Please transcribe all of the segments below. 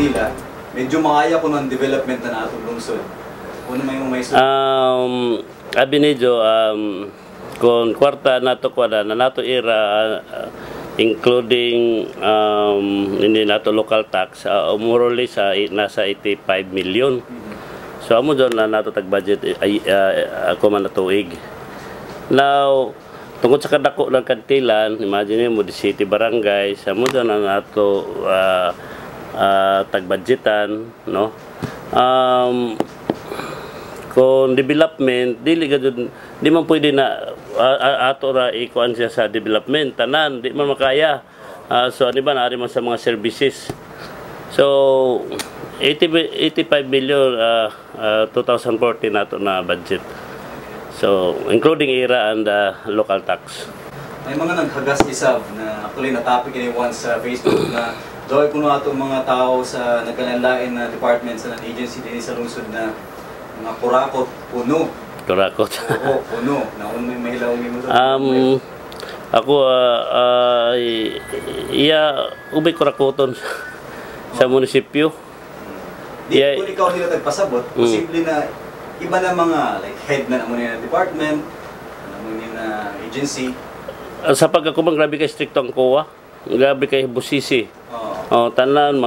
Manila, medyo makaya ko ng development na natong lungsod. Kung may abi nidyo, kung kwarta nato ko na nato era, including hindi nato local tax, more or less nasa 85 million. So amo dyan na nato tag-budget ako man na tuig. Now, tungkol sa kadako ng kantilan, imagine mo, the city barangay, sa mo dyan na nato tag-budgetan, no? Kung development, di man pwede na ato ra ikuan siya sa development, tanan, di man makaya. So, ano ba, naari man sa mga services. So, 85 million 2014 nato na budget. So, including IRA and local tax. May mga naghagas isab na actually na-topic ini once sa Facebook na doon kuno ato mga tao sa nagkalanlain na departments na agency din sa lungsod na mga kurakot, puno. Kurakot. Oo, puno. Naon may mahilaw mo doon. Ako, ubay kurakoton sa munisipyo. Di kung ikaw nila tagpasabot, posible na iba na mga like head na naman na department, naman na agency. Sa pagkakumang, grabe kay stricto ang COA. Grabe kay busisi. Tanan,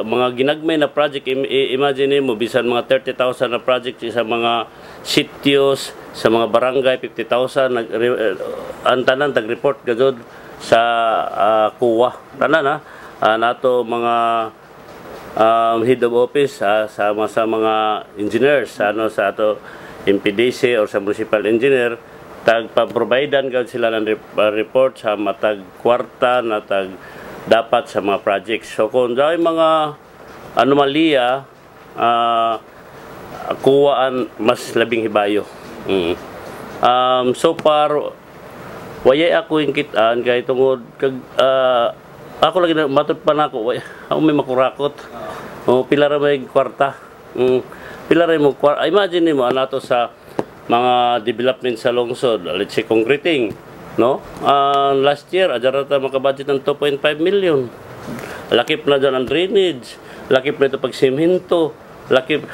mga ginagmay na project, imagine mo, bisan mga 30,000 na project sa mga sityos, sa mga barangay, 50,000, ang tanan, tag-report gazod sa COA. Tanan nato mga head of office sa mga engineers, sa ato MPDC or sa municipal engineer, tagpa-providean gawin sila ng report sa matag kwarta na dapat sa mga projects. So kung dahil mga anomalya, kuwaan mas labing hibayo. So far, wayay ako yung kitaan kahit tungod ako lagi na matut pa na ako, ako may makurakot. Pilar may kwarta. Pilar mo kwarta. Imagine mo anato sa mga development sa lungsod, let's say concreting, no? Last year, ajarata makabudget ng 2.5 million. Lakip na dyan ang drainage, lakip na ito pag simento, lakip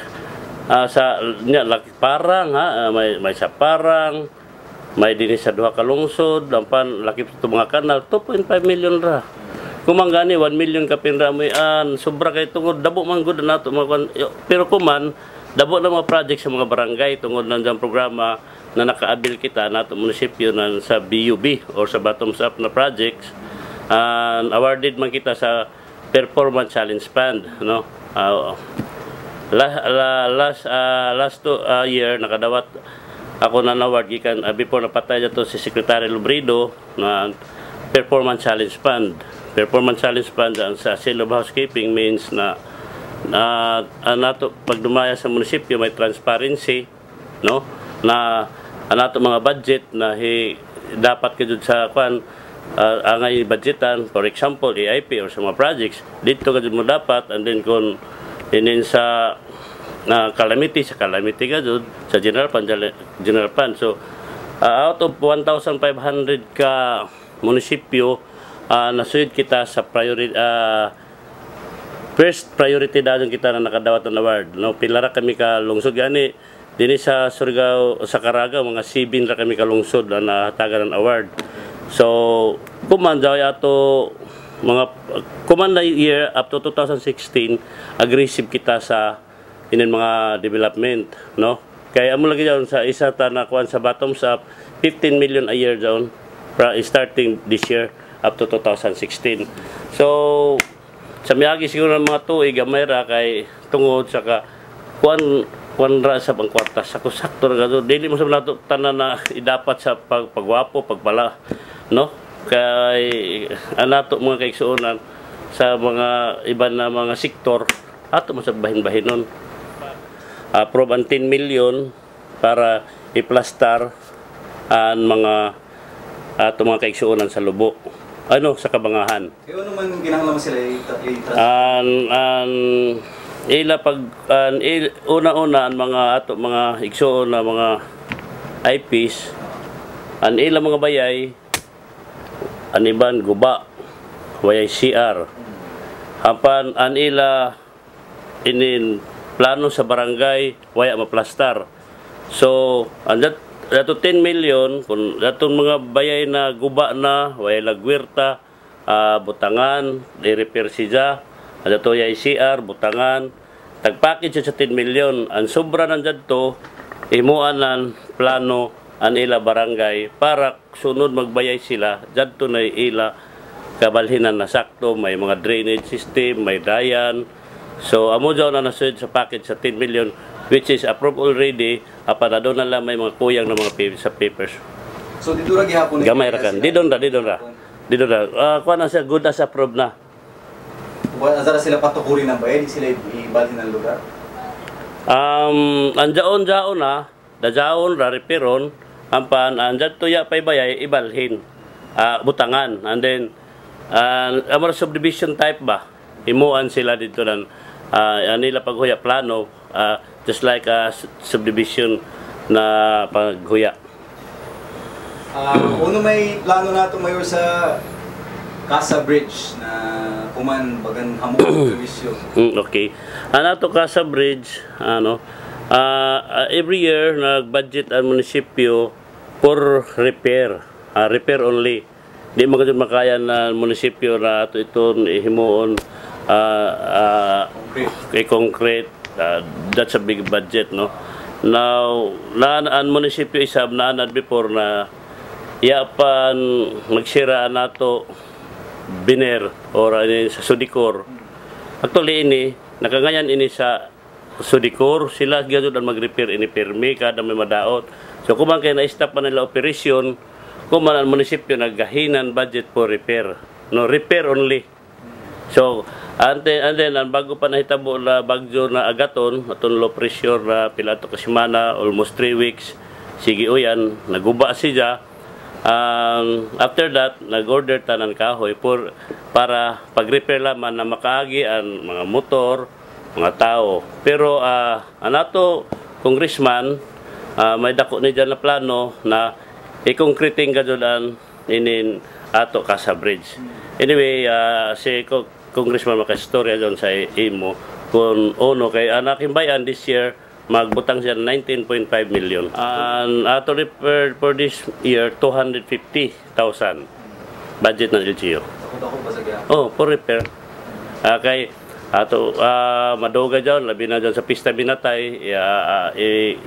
lakip parang, may sa parang, may dinis sa duha ka lungsod, lakip ito mga kanal, 2.5 million ra. Kumanggani 1 million ka pinra mo sobra kay tungod dabo man gud nato pero kuman dabo na mga project sa mga barangay tungod nandiyan programa na nakaabil kita nato munisipyo na sa BUB or sa bottoms up na projects, awarded man kita sa performance challenge fund, no? Last year nakadawat ako na award gikan before napatay to si Secretary Lubrido na performance challenge fund. Performance challenge fund sa seal of housekeeping means na nato pag dumaya sa munisipyo may transparency, no, na nato mga budget na dapat kadud sa angay budgetan, for example EIP or sa mga projects dito kadud mo dapat, and then kung sa calamity kadud sa general fund. So out of 1,500 ka munisipyo, nasuyod kita sa first priority dayon kita na nakadawat ng award, no? Pilara kami ka lungsod gani dinhi sa Surigao, sa Caraga, mga 7 ra kami ka lungsod na nahatagan ng award. So kuman daw ato kuman na year up to 2016 aggressive kita sa mga development, no? Kaya amo lagi daw sa isa ta na kuan sa bottoms up 15 million a year daw starting this year up to 2016. So sa miyagi siguro ng mga tuig gamay ra kay tungod sa kuan ra sa pangkwarta sa sakto ra gado dili mo sa nato tanan na idapat sa pagwapo pagpala, no? Kay anato mga kaigsuonan sa mga iban na mga sektor ato mo sa bahin-bahinon. Approve ang 10 million para i-plaster ang mga mga kaigsuonan sa Lubo, sa Kabangahan. Kaya ano man ginahanglan sila ila pag una-una ang mga igsuon na mga IPs ang ila mga bayay iban guba wayay CR hapan an ila inin plano sa barangay waya maplastar. So andat dato 10 million kung datong mga bayay na guba na waya lagwirta, butangan i-repair siya, dato ya ICR butangan tag-package sa 10 million. Ang sobra nandiyan to imuan ng plano ang ila barangay para sunod magbayay sila dito na ila kabalhinan na sakto, may mga drainage system, may dayan. So amo daw na nasud sa package sa 10 million which is approved already. Apan na doon na lang may mga kuyang na mga sa papers. So dito ra gihapon Gamay ra kan. Di doon ra. Kuha na siya good as approved na. Azara sila patukurin ng bayad, di sila ibalhin ng lugar. Anjaon na, dajaon ra reperon, ampan anjat tuya pay bayay ibalhin. Butangan and then amor subdivision type ba. Imuan sila dito nan nila paghuya plano just like a subdivision na paghuya. Uno may plano nato mayor sa Casa Bridge na kuman bagan hamo servisyo. Okay. Anato Casa Bridge every year nag-budget ang munisipyo for repair. Repair only. Di magud makaya na munisipyo na ito himuon concrete. That's a big budget, no? Now, ang munisipyo isab naanad before na yapan magsira nato biner or sa Sudicor. Actually ini nakangayan ini sa Sudicor sila gyud ang mag-repair ini permi kada may madaot. So kung man kay na-stop pa nila operation, kung man ang munisipyo naggahinan budget for repair. No, repair only. So and then ang bago pa nahitabo na bagyo na agaton aton low pressure na pila to ka semana almost 3 weeks. Sige uyan naguba siya. After that, nag-order tanan kahoy para pag-repair laman na makaagi ang mga motor, mga tao. Pero anato congressman may dako ni dyan na plano na i-concreting gadulan inin ato Casa Bridge. Anyway, si congressman makastorya dyan sa imo kung ono kay anaking bayan this year magbutang siya 19.5 million. And ato repair for this year 250,000 budget ng LGU. Ako ba sa gyapon? Oh, for repair. Kay ato madoga dyan, labi na dyan sa pista binatay,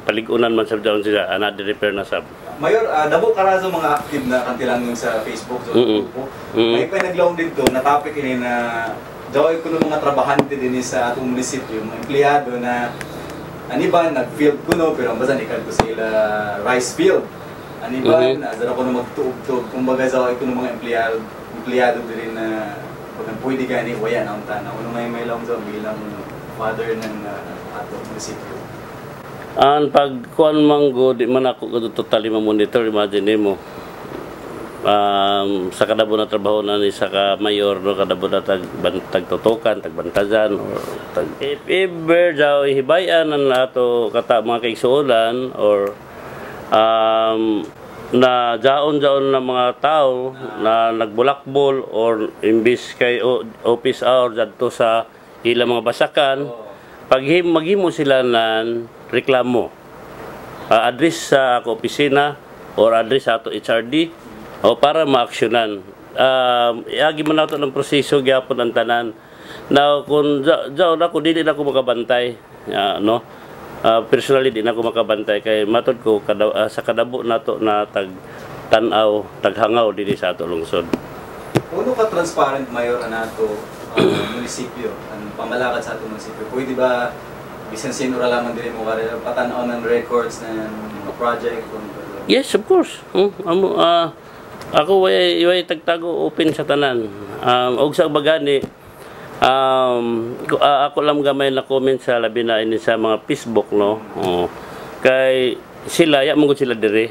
paligunan man sa dyan sila, another repair na sab. Mayor, dabo karazo mga active na kantilang sa Facebook sa grupo. May naglaom dito na topic ini na daway kuno mga trabahante din sa atong munisipyo, mga empleyado na aniban nag-field kuno pero ang basan ikan ko sa ila rice field. Aniban azara ko na magtuog-tuog kumbaga sa kuno mga empleyado din na pag pwede gani waya na unta na uno may laom sa bilang father ng atong munisipyo. Ang pagkuan manggo di man ako totally ma-monitor, imagine mo. Sa kadabo na trabaho na ni sa mayor no kadabo na tagtutukan tagbantajan or if ever daw ihibayan ang ato kata mga kaigsuonan or na jaon na mga tao na nagbulakbol or imbis kay office hour dadto sa ilang mga basakan pag maghimo sila ng reklamo address sa opisina or address sa ato HRD o para ma-aksyonan. Iagi man nato ng proseso gyapon ang tanan. Now kung jaw na ko dili na ko makabantay, no. Personally di na ko makabantay kay matod ko sa kadabo nato na tag-tanaw, taghangaw dinhi sa ato lungsod. Uno ka transparent mayor nato munisipyo, ang pamalakad sa ato munisipyo. Pwede ba bisan sino ra lamang dili mo patanaw ng records ng mga project? Yes, of course. Ako way tagtago open sa tanan. Og sa bagani ako lang gamay na comment sa labi na ini sa mga Facebook no. Kay sila ya mong sila dire.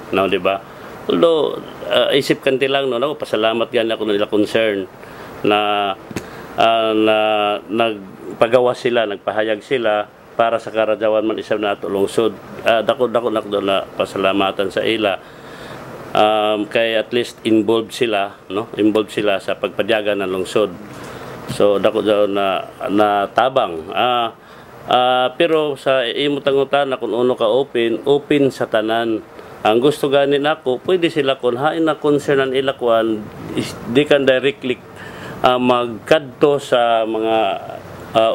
No, di ba? Although isip kanti lang no, ako pasalamat gan ako nila concern na nagpagawa sila, nagpahayag sila para sa karadawan man isab nato lungsod. Dako na pasalamatan sa ila. Kay at least involved sila sa pagpadyaga ng lungsod. So dako daw na tabang. Pero sa imutangutan kung uno ka open sa tanan. Ang gusto gani nako, pwede sila kun hain na concern ang ilakwan, di kan directly magkadto sa mga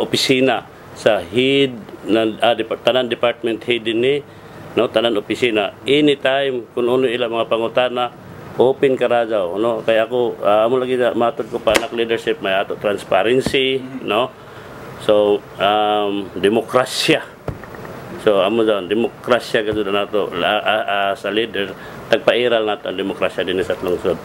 opisina sa head ng tanan department head ni, no, tanan opisina anytime kun uno ila mga pangutana open kara daw, no. Kaya ako amo lagi matod ko pa anak leadership may ato transparency, no. So demokrasya. So amo daw demokrasya kadto nato sa leader tagpairal nato ang demokrasya dinhi sa lungsod.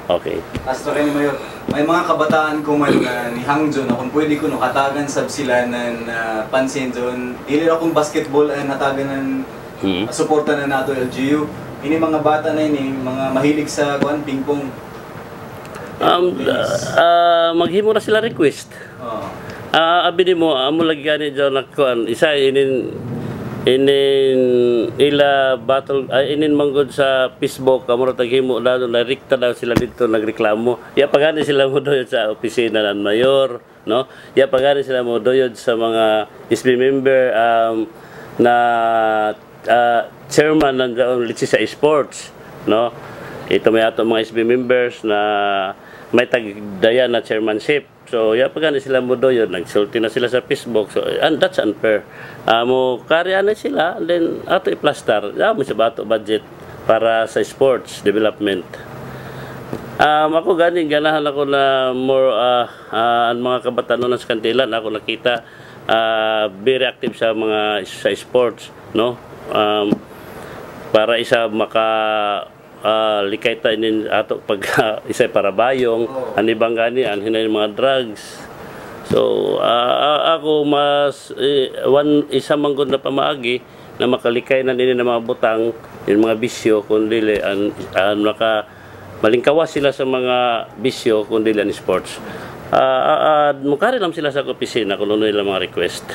Okay. Pastor Rene Mayor, may mga kabataan ko man ni Hangjo na kung pwede ko no katagan sab sila ng pansin doon. Dili ra kung basketball ay natagan ng suporta na nato LGU. Ini mga bata na ini mga mahilig sa ping-pong. Maghimo na sila request. Abi mo amo lagi gani daw nakuan isa ila battle inin manggod sa Facebook amo taghimo daw na rikta daw sila dito nagreklamo. Ya pagani sila mo doyod sa opisina ng mayor, no? Ya pagani sila mo doyod sa mga SB member na chairman ng litsi sa sports, no? Ito may ato mga SB members na may tagdaya na chairmanship. So, ya pagani sila mo doon, nagsulti na sila sa Facebook. So, and that's unfair. Mo karya na sila, then ato i-plaster. Mo sa bato budget para sa sports development. Ako ganahan ako na more ang mga kabataan sa Kantilan, ako nakita very active sa mga sa sports, no? Para isa likay tayo nin ato pag isa para bayong anibang gani hinay mga drugs. So ako mas isa manggod na pamaagi na makalikay na nini ng mga butang yung mga bisyo kundi maka malingkawas sila sa mga bisyo kundi sports. Mukari lang sila sa opisina kung ano nila mga request.